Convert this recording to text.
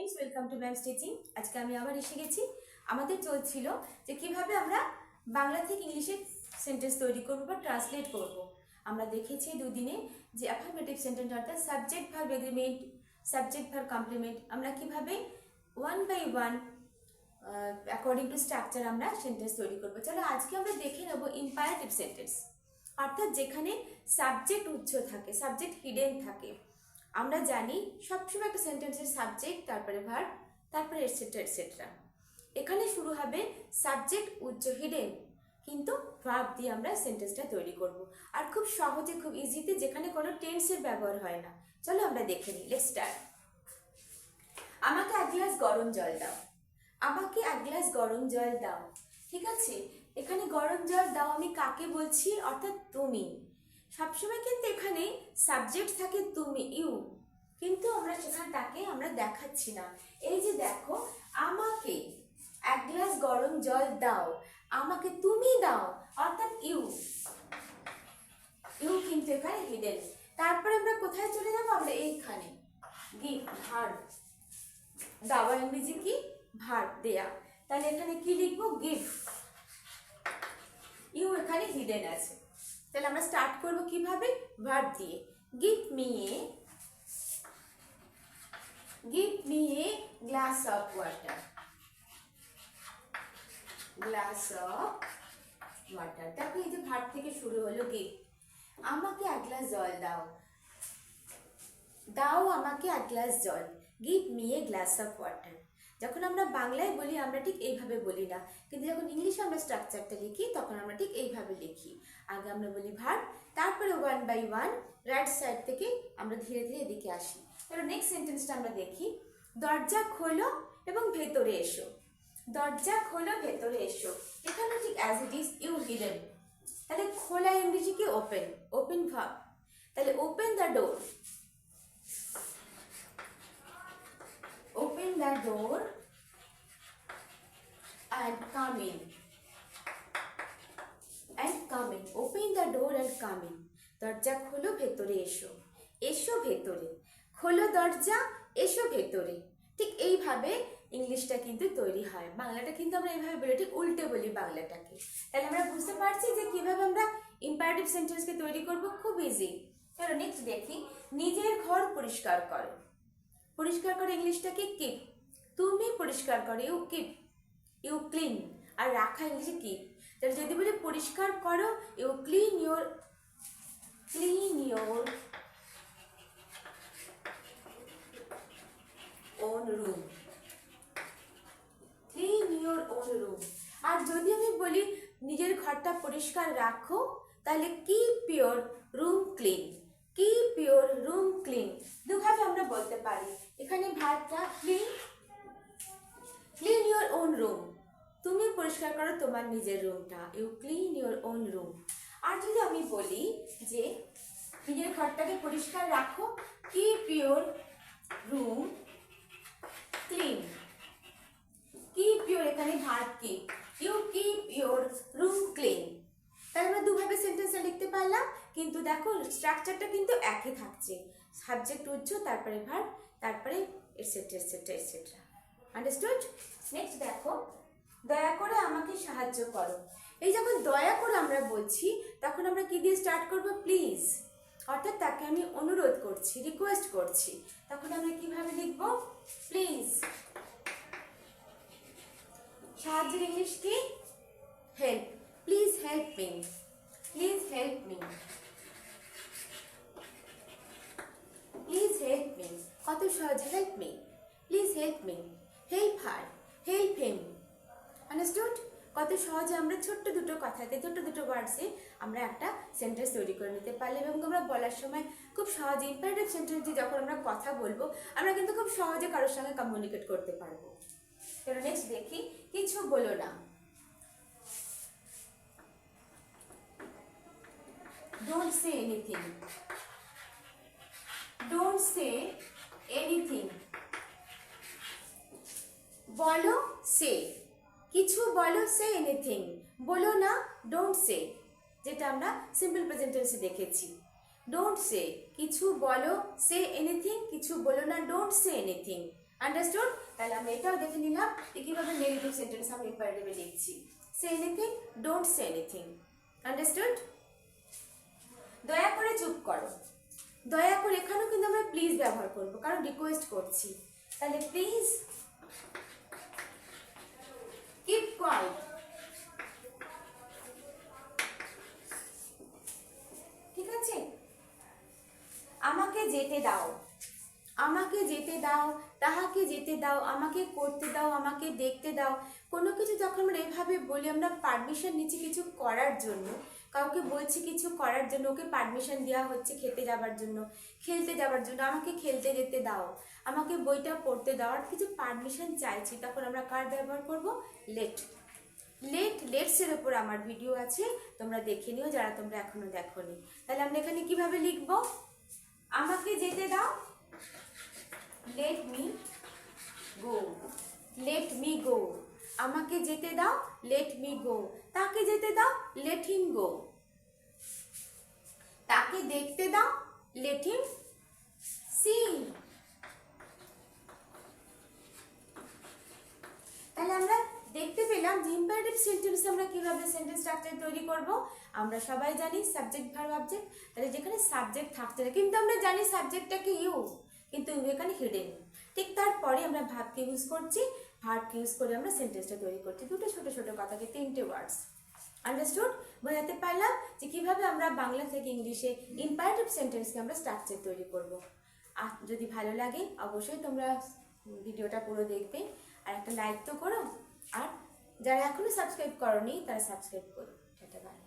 Friends, welcome to ma'am stitching. আজকে আমি আবার এসে গেছি। আমাদের চলছিল যে কিভাবে আমরা বাংলা থেকে ইংলিশে সেন্টেন্স তৈরি করব বা ট্রান্সলেট করব। আমরা দেখেছি দুদিনে যে অ্যাফার্মেটিভ সেন্টেন্স অর্থাৎ subject verb agreement, subject verb complement আমরা কিভাবে one by one according to structure আমরা সেন্টেন্স তৈরি করব। চলো আজকে আমরা দেখে নেব ইম্পারেটিভ সেন্টেন্স, অর্থাৎ যেখানে সাবজেক্ট উচ্চ থাকে, সাবজেক্ট হিডেন থাকে। আমরা জানি সবসময় একটা সেন্টেন্সের সাবজেক্ট, তারপরে ভার্ব, তারপরে এটসেট্রা এটসেট্রা। এখানে শুরু হবে সাবজেক্ট উচ্চ হিডেন, কিন্তু ভার্ব দিয়ে আমরা সেন্টেন্সটা তৈরি করব। আর খুব সহজে, খুব ইজিতে, যেখানে কোনো টেন্সের ব্যবহার হয় না। চলো আমরা দেখে নিই। Let's start. আমাকে এক গ্লাস গরম জল দাও। আমাকে এক গ্লাস গরম জল দাও। ঠিক আছে, এখানে গরম জল দাও আমি কাকে বলছি? অর্থাৎ তুমি। সবসময় কিন্তু এখানে সাবজেক্ট থাকে তুমি, ইউ, কিন্তু আমরা সেখানে তাকে আমরা দেখাচ্ছি না। এই যে দেখো, আমাকে এক গ্লাস গরম জল দাও, আমাকে তুমি দাও, অর্থাৎ ইউ। ইউ কিন্তু এখানে হিডেন। তারপরে আমরা কোথায় চলে যাবো? আমরা এইখানে গিভ, ভার্ব। দেওয়া ইংরেজি কি? ভার্ব, দেয়া। তাহলে এখানে কি লিখবো? গিভ। ইউ এখানে হিডেন আছে। তাহলে আমরা স্টার্ট করব কিভাবে? ভার্ব দিয়ে। Give me a glass of water. Glass of water. দেখো এই যে ভার্ব থেকে শুরু হলো গিভ। আমাকে এক গ্লাস জল দাও। দাও আমাকে এক গ্লাস জল। Give me a glass of water. যখন আমরা বাংলায় বলি আমরা ঠিক এইভাবে বলি না, কিন্তু যখন ইংলিশে আমরা স্ট্রাকচারটা লিখি তখন আমরা ঠিক এইভাবে লিখি। আগে আমরা বলি ভার্ব, তারপরে one by one right side থেকে আমরা ধীরে ধীরে এদিকে আসি। তাহলে নেক্সট সেন্টেন্সটা আমরা দেখি। দরজা খোলো এবং ভেতরে এসো। দরজা খোলো, ভেতরে এসো। এখানে ঠিক as it is, you hidden. তাহলে খোলা ইংরেজি কি? ওপেন। Open verb. তাহলে open the door. Open the door and come in. And come in. Open the door and come in. দরজা খোলো, ভেতরে এসো। এসো ভেতরে। খোলো দরজা, এসো ভেতরে। ঠিক এইভাবে ইংলিশটা কিন্তু তৈরি হয়। বাংলাটা কিন্তু আমরা এইভাবে বলি, ঠিক উল্টে বলি বাংলাটাকে। তাহলে আমরা বুঝতে পারছি যে কিভাবে আমরা ইম্পারেটিভ সেন্টেন্সকে তৈরি করব। খুব ইজি। চলো নেক্সট দেখি। নিজের ঘর পরিষ্কার করো। পরিষ্কার করে ইংলিশটাকে কিপ। তুমি পরিষ্কার করো, ইউ কিপ। You clean. আর রাখা ইংলিশে কিপ। তাহলে যদি বলি পরিষ্কার করো, you clean your own room. Clean your own room. আর যদি আমি বলি নিজের ঘরটা পরিষ্কার রাখো, তাহলে keep your room clean. Keep your room clean. দুভাবে আমরা বলতে পারি। এখানে ভার্বটা clean, clean your own room. তুমি পরিষ্কার করো তোমার নিজের রুমটা, you clean your own room. আর যদি আমি বলি যে নিজের ঘরটাকে পরিষ্কার রাখো, keep your room clean. Keep your এখানে ভার্ব কি? You keep your room clean. তাহলে আমরা দুভাবে সেন্টেন্সটা লিখতে পারলাম, কিন্তু দেখো স্ট্রাকচারটা কিন্তু একই থাকছে। সাবজেক্ট উচ্চ, তারপরে ভার্ব, তারপরে etcetera etcetera etcetera. Understood? Next দেখো, দয়া করে আমাকে সাহায্য করো। এই যখন দয়া করে আমরা বলছি তখন আমরা কি দিয়ে স্টার্ট করব? প্লিজ। অর্থাৎ তাকে আমি অনুরোধ করছি, রিকোয়েস্ট করছি। তখন আমরা কিভাবে লিখব? প্লিজ। সাহায্যের ইংলিশ কি? Help. Please help me. Please help me. Please help me. কত সহজে help me. Please help me. Help her. Help him. Understood? কত সহজে আমরা ছোট্ট দুটো কথাতে, ছোট্ট দুটো ওয়ার্ডসে আমরা একটা সেন্টেন্স তৈরি করে নিতে পারলাম। এবং আমরা বলার সময় খুব সহজে ইম্পারেটিভ সেন্টেন্স দিয়ে যখন আমরা কথা বলবো আমরা কিন্তু খুব সহজে কারোর সঙ্গে কমিউনিকেট করতে পারবো। চলো নেক্সট দেখি। কিছু বলো না। Don't say anything. Don't say anything. বলো, সে। কিছু বলো, সে এনিথিং। বলো না, ডোন্ট সে, যেটা আমরা সিম্পল প্রেজেন্ট টেন্সে দেখেছি। ডোন্ট সে, কিছু বলো, সে এনিথিং। কিছু বলো না, ডোন্ট সে এনিথিং। আন্ডারস্টুড? তাহলে আমরা এটাও দেখে নিলাম যে কিভাবে নেগেটিভ সেন্টেন্স আমরা ইম্পারেটিভে লিখছি। Say anything, don't say anything. Understood? দয়া করে চুপ করো। দয়া করে এখানেও কিন্তু আমরা প্লিজ ব্যবহার করব, কারণ রিকোয়েস্ট করছি। তাহলে প্লিজ কিপ কোয়াইট। ঠিক আছে? আমাকে যেতে দাও, আমাকে যেতে দাও, তাহাকে যেতে দাও, আমাকে করতে দাও, আমাকে দেখতে দাও। কোনো কিছু যখন আমরা এভাবে বলি, আমরা পারমিশন নিচ্ছি কিছু করার জন্য, কাউকে বলছি কিছু করার জন্য, ওকে পারমিশন দেওয়া হচ্ছে খেতে যাবার জন্য, খেলতে যাবার জন্য, আমাকে খেলতে যেতে দাও, আমাকে বইটা পড়তে দাও, আর কিছু পারমিশন চাইছি, তখন আমরা কার ব্যবহার করব? লেট। লেটসের ওপর আমার ভিডিও আছে, তোমরা দেখে নিও যারা তোমরা এখনো দেখোনি। তাহলে আমরা এখানে কিভাবে লিখবো? আমাকে যেতে দাও, let me go, let me go। আমাকে যেতে দাও, let me go। তাকে যেতে দাও, let him go। তাকে দেখতে দাও, let him see। তাহলে আমরা দেখতে পেলাম যে ইম্পারেটিভ সেন্টেন্স আমরা কিভাবে সেন্টেন্স স্ট্রাকচার তৈরি করব। আমরা সবাই জানি সাবজেক্ট ভার্ব অবজেক্ট, তাহলে যেখানে সাবজেক্ট থাকছে না, কিন্তু আমরা জানি সাবজেক্টটাকে ইউজ, কিন্তু এখানে হিডেন। ঠিক তারপরে আমরা ভার্বকে ইউজ করছি, ভার্বকে ইউজ করে আমরা সেন্টেন্সটা তৈরি করছি। দুটো ছোট ছোট কথাকে, তিনটে ওয়ার্ডস। আন্ডারস্টুড? বোঝাতে পারলাম যে কিভাবে আমরা বাংলা থেকে ইংলিশে ইম্পারেটিভ সেন্টেন্সকে আমরা স্ট্রাকচার তৈরি করব। আর যদি ভালো লাগে অবশ্যই তোমরা ভিডিওটা পুরো দেখবে, আর একটা লাইক তো করো, আর যারা এখনো সাবস্ক্রাইব করোনি তারা সাবস্ক্রাইব করো। Tata, by.